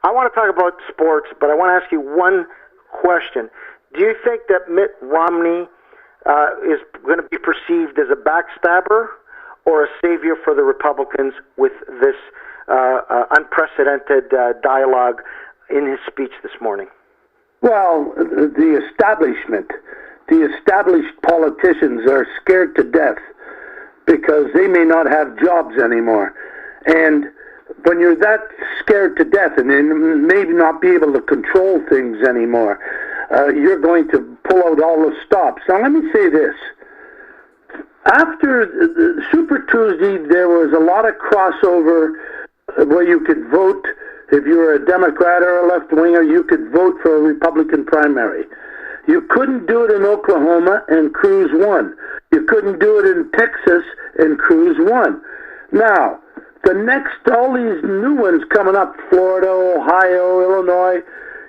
I want to talk about sports, but I want to ask you one question. Do you think that Mitt Romney is going to be perceived as a backstabber or a savior for the Republicans with this unprecedented dialogue in his speech this morning? Well, the established politicians are scared to death because they may not have jobs anymore. And when you're that scared to death and then maybe not be able to control things anymore, you're going to pull out all the stops. Now, let me say this. After Super Tuesday, there was a lot of crossover where you could vote. If you were a Democrat or a left-winger, you could vote for a Republican primary. You couldn't do it in Oklahoma, and Cruz won. You couldn't do it in Texas, and Cruz won. Now, all these new ones coming up, Florida, Ohio, Illinois,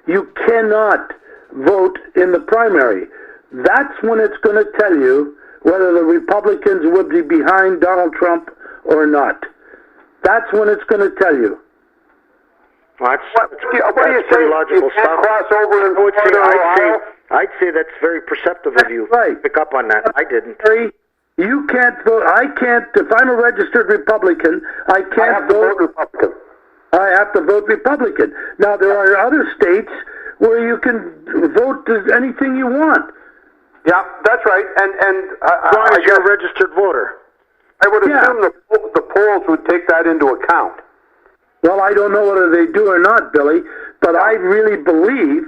you cannot vote in the primary. That's when it's going to tell you whether the Republicans would be behind Donald Trump or not. That's when it's going to tell you. Well, what do you say? Logical you can't cross over in I'd say that's very perceptive of you. Right. Pick up on that. I didn't. You can't vote. I can't. If I'm a registered Republican, I can't vote Republican. I have to vote Republican. Now, there are other states where you can vote anything you want. Yeah, that's right. And as long as you're a registered voter. I would assume the polls would take that into account. Well, I don't know whether they do or not, Billy, but I really believe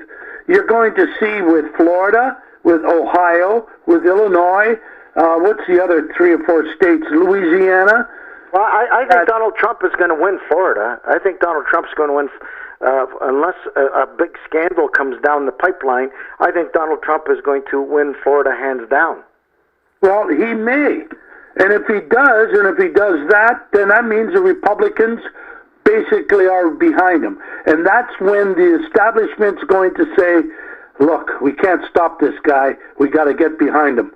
you're going to see with Florida, with Ohio, with Illinois, what's the other 3 or 4 states, Louisiana? Well, I think Donald Trump is going to win Florida. I think Donald Trump's going to win, unless a big scandal comes down the pipeline, I think Donald Trump is going to win Florida hands down. Well, he may. And if he does that, then that means the Republicans basically are behind him. And that's when the establishment's going to say, look, we can't stop this guy. We got to get behind him.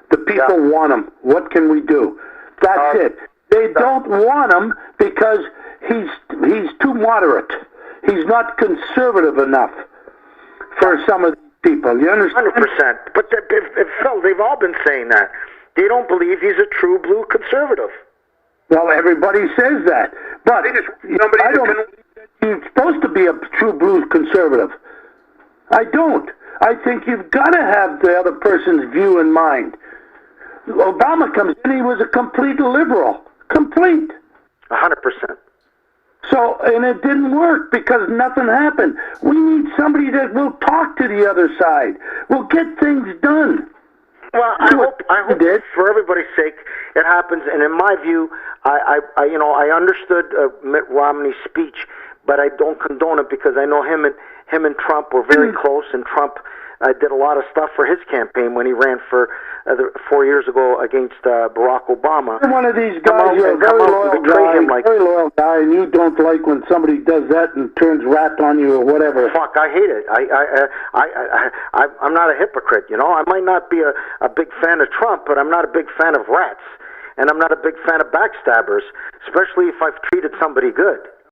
The people want him. What can we do? That's it. They don't want him because he's too moderate. He's not conservative enough for some of these people. You understand? 100%. But Phil, they've all been saying that. They don't believe he's a true blue conservative. Well, everybody says that. But I don't believe that you're supposed to be a true blue conservative. I don't. I think you've got to have the other person's view in mind. Obama comes in, he was a complete liberal. Complete. 100%. So, and it didn't work because nothing happened. We need somebody that will talk to the other side. We'll get things done. Well, I hope for everybody's sake it happens. And in my view, I understood Mitt Romney's speech, but I don't condone it because I know him and Trump were very close, and Trump did a lot of stuff for his campaign when he ran for 4 years ago against Barack Obama. You're one of these guys. You're a very loyal guy, and you don't like when somebody does that and turns rat on you or whatever. Fuck, I hate it. I'm not a hypocrite, you know. I might not be a big fan of Trump, but I'm not a big fan of rats, and I'm not a big fan of backstabbers, especially if I've treated somebody good.